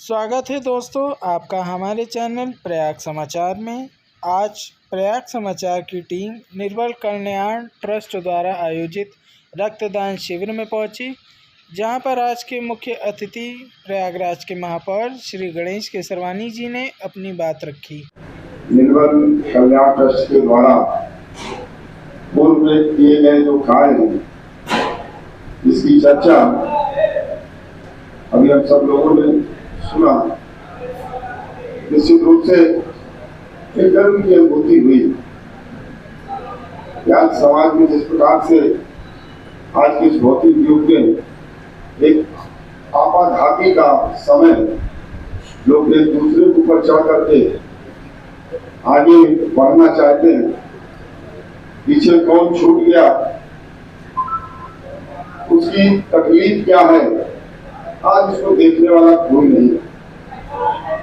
स्वागत है दोस्तों आपका हमारे चैनल प्रयाग समाचार में। आज प्रयाग समाचार की टीम निर्बल कल्याण ट्रस्ट द्वारा आयोजित रक्तदान शिविर में पहुंची, जहां पर आज के मुख्य अतिथि प्रयागराज के महापौर श्री गणेश केसरवानी जी ने अपनी बात रखी। निर्बल कल्याण ट्रस्ट के द्वारा पूर्व में किए गए जो कार्य हैं, इसकी चर्चा अभी हम सब लोगों ने सुना। निश्चित रूप से एक गर्व की अनुभूति हुई। आज समाज में जिस प्रकार से आज के इस भौतिक युग में एक आपाधापी का समय, लोग एक दूसरे के ऊपर चढ़ करके आगे बढ़ना चाहते हैं। पीछे कौन छूट गया, उसकी तकलीफ क्या है, आज इसको देखने वाला कोई नहीं है।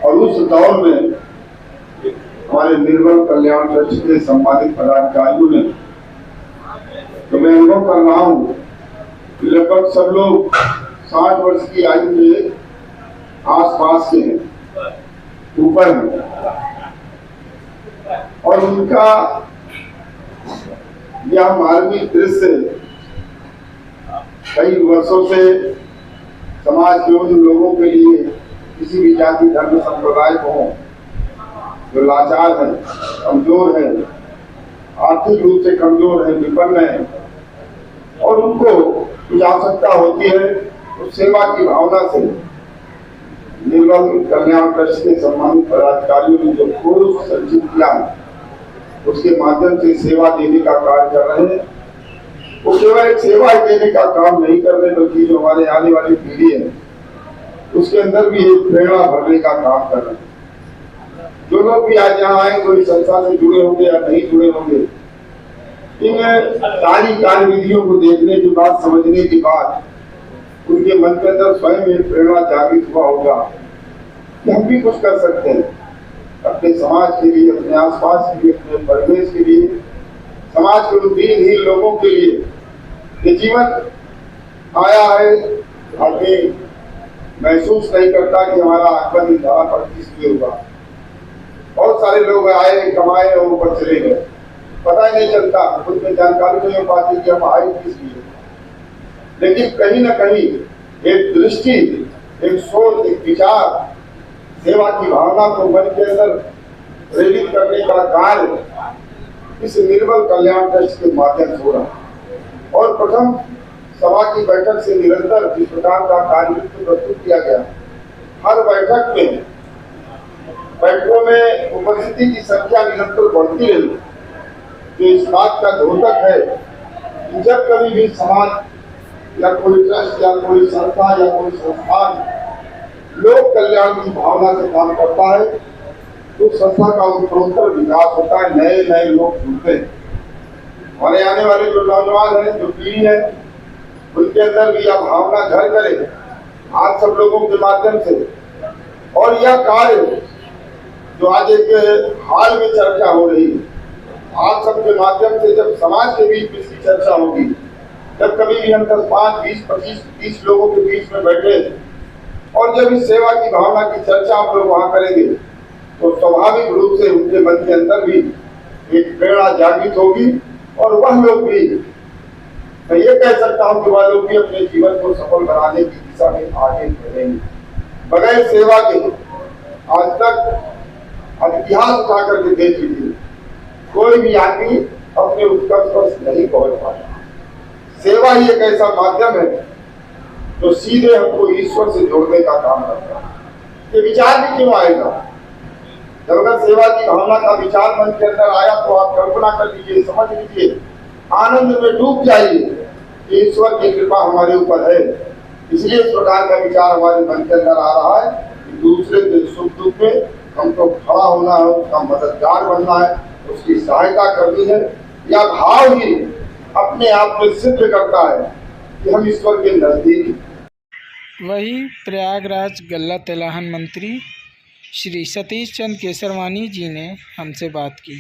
और उस दौर में हमारे निर्बल कल्याण ट्रस्ट के सम्मानित पदाधिकारियों ने, तो मैं अनुभव कर रहा हूँ कि लगभग सब लोग 60 वर्ष की आयु के आसपास के हैं, ऊपर हैं। और उनका यह मानवीय दृश्य कई वर्षों से समाज के उन लोगों के लिए, किसी भी जाति धर्म संप्रदाय को जो लाचार है, कमजोर है, आर्थिक रूप से कमजोर है, विपन्न है, और उनको कुछ आवश्यकता होती है, तो सेवा की भावना से निर्बल कल्याण ट्रस्ट के सम्मानित पदाधिकारियों ने जो कोष संचित किया, उसके माध्यम से सेवा देने का कार्य कर रहे हैं। वो केवल एक सेवा देने का काम नहीं कर रहे, बल्कि जो हमारे आने वाली पीढ़ी है उसके अंदर भी एक प्रेरणा भरने का काम कर रहे हैं। जो लोग भी आज यहाँ आए, कोई संस्था से जुड़े होंगे या नहीं जुड़े होंगे, इन सारी कार्यविधियों को देखने के बाद, समझने के बाद उनके मन के अंदर स्वयं एक प्रेरणा जागृत हुआ होगा कि हम भी कुछ कर सकते हैं अपने समाज के लिए, अपने आसपास के लिए, अपने परिवेश के लिए, समाज के उन दीनहीन लोगों के लिए। ये जीवन आया है, आदमी महसूस नहीं करता कि हमारा आगमन इस धारा पर किस लिए हुआ। बहुत सारे लोग आए, कमाए और ऊपर चले गए, पता ही नहीं चलता, उनमें जानकारी नहीं हो पाती कि हम आए किस लिए। लेकिन कहीं ना कहीं एक दृष्टि, एक सोच, एक विचार, सेवा की भावना को मन के अंदर प्रेरित करने का कार्य इस निर्बल कल्याण ट्रस्ट के माध्यम से हो रहा। और प्रथम सभा की बैठक से निरंतर जिस प्रकार का कार्य प्रस्तुत किया गया, हर बैठक में बैठकों में उपस्थिति की संख्या निरंतर बढ़ती रही, जो इस बात का द्योतक है कि जब कभी भी समाज या कोई ट्रस्ट या कोई संस्था या कोई संस्थान लोक कल्याण की भावना से काम करता है, तो संस्था का उत्तरोत्तर विकास होता है, नए नए लोग जुड़ते हैं। हमारे आने वाले जो नौजवान हैं, जो पीढ़ी है, उनके अंदर भी यह भावना घर करे आज सब लोगों के माध्यम से। और यह कार्य जो आज एक हाल में चर्चा हो रही है, आप सबके माध्यम से जब समाज के बीच इसकी चर्चा होगी, जब कभी भी हम 10, 5, 20, 25, 30 लोगों के बीच में बैठे और जब इस सेवा की भावना की चर्चा आप लोग वहां करेंगे, तो स्वाभाविक रूप से उनके मन के अंदर भी एक प्रेरणा जागृत होगी। और वह लोग भी, मैं ये कह सकता हूँ कि वह लोग भी अपने जीवन को सफल बनाने की दिशा में आगे बढ़ेंगे। बगैर सेवा के आज तक इतिहास उठा करके देख लीजिए, कोई भी आदमी अपने उत्कर्ष पर नहीं पहुंच पाता। सेवा ही एक ऐसा माध्यम है जो सीधे हमको ईश्वर से जोड़ने का काम करता है। ये विचार भी क्यों आएगा? जब अगर सेवा की भावना का विचार मन के अंदर आया, तो आप कल्पना कर लीजिए, समझ लीजिए, आनंद में डूब जाइए कि ईश्वर की कृपा हमारे ऊपर है। इसलिए इस प्रकार का विचार हमारे मन के अंदर आ रहा है कि दूसरे के सुख दुख में हमको खड़ा होना है, उसका मददगार बनना है, उसकी सहायता करनी है। यह भाव ही अपने आप में सिद्ध करता है कि हम ईश्वर के नजदीक। वही प्रयागराज गल्ला तिलहन मंत्री श्री सतीश चंद्र केसरवानी जी ने हमसे बात की।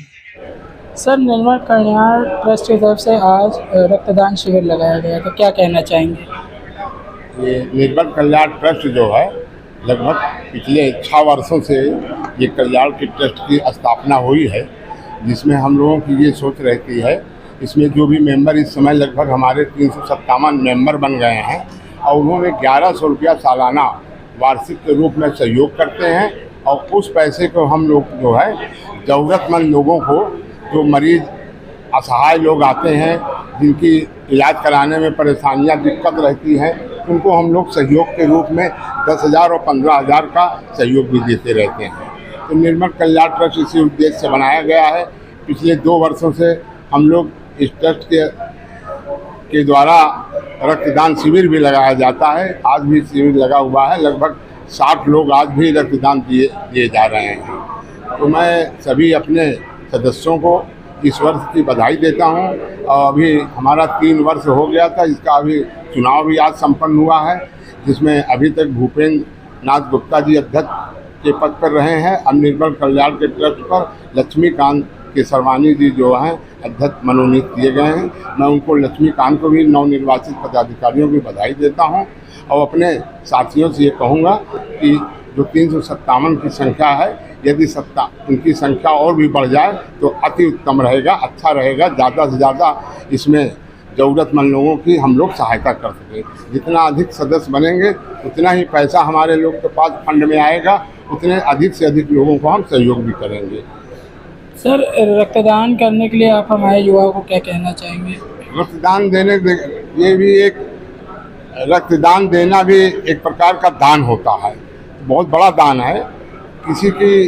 सर, निर्बल कल्याण ट्रस्ट की तरफ से आज रक्तदान शिविर लगाया गया, तो क्या कहना चाहेंगे? ये निर्बल कल्याण ट्रस्ट जो है लगभग पिछले 6 वर्षों से ये कल्याण की ट्रस्ट की स्थापना हुई है, जिसमें हम लोगों की ये सोच रहती है, इसमें जो भी मेंबर इस समय लगभग हमारे 357 मेंबर बन गए हैं और उन्होंने 1100 रुपया सालाना वार्षिक के रूप में सहयोग करते हैं और उस पैसे को हम लोग जो है ज़रूरतमंद लोगों को, जो मरीज असहाय लोग आते हैं, जिनकी इलाज कराने में परेशानियां दिक्कत रहती हैं, उनको हम लोग सहयोग के रूप में 10,000 और 15,000 का सहयोग भी देते रहते हैं। तो निर्मल कल्याण ट्रस्ट इसी उद्देश्य से बनाया गया है। पिछले 2 वर्षों से हम लोग इस ट्रस्ट के द्वारा रक्तदान शिविर भी लगाया जाता है। आज भी शिविर लगा हुआ है, लगभग 60 लोग आज भी रक्तदान दिए जा रहे हैं। तो मैं सभी अपने सदस्यों को इस वर्ष की बधाई देता हूं। और अभी हमारा 3 वर्ष हो गया था, इसका अभी चुनाव भी आज संपन्न हुआ है, जिसमें अभी तक भूपेंद्र नाथ गुप्ता जी अध्यक्ष के पद पर रहे हैं। अब निर्मल कल्याण के ट्रस्ट पर लक्ष्मीकांत केसरवानी जी जो हैं अध्यक्ष मनोनीत किए गए हैं। मैं उनको, लक्ष्मीकांत को भी नवनिर्वाचित पदाधिकारियों की बधाई देता हूं और अपने साथियों से ये कहूँगा कि जो 357 की संख्या है, यदि उनकी संख्या और भी बढ़ जाए तो अति उत्तम रहेगा, अच्छा रहेगा। ज़्यादा से ज़्यादा इसमें ज़रूरतमंद लोगों की हम लोग सहायता कर सकें। जितना अधिक सदस्य बनेंगे उतना ही पैसा हमारे लोग के पास फंड में आएगा, उतने अधिक से अधिक लोगों को हम सहयोग भी करेंगे। सर, रक्तदान करने के लिए आप हमारे युवाओं को क्या कहना चाहेंगे? रक्तदान रक्तदान देना भी एक प्रकार का दान होता है, बहुत बड़ा दान है। किसी की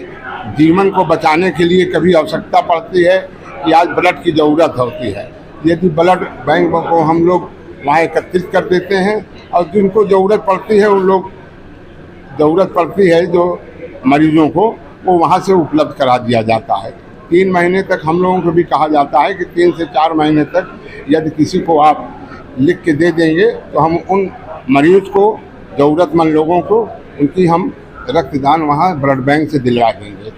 जीवन को बचाने के लिए कभी आवश्यकता पड़ती है कि आज ब्लड की ज़रूरत होती है, यदि ब्लड बैंक को हम लोग वहाँ एकत्रित कर देते हैं और जिनको ज़रूरत पड़ती है, उन लोग ज़रूरत पड़ती है जो मरीजों को, वो वहाँ से उपलब्ध करा दिया जाता है। 3 महीने तक हम लोगों को भी कहा जाता है कि 3 से 4 महीने तक यदि किसी को आप लिख के दे देंगे तो हम उन मरीज को, ज़रूरतमंद लोगों को, उनकी हम रक्तदान वहाँ ब्लड बैंक से दिलवा देंगे।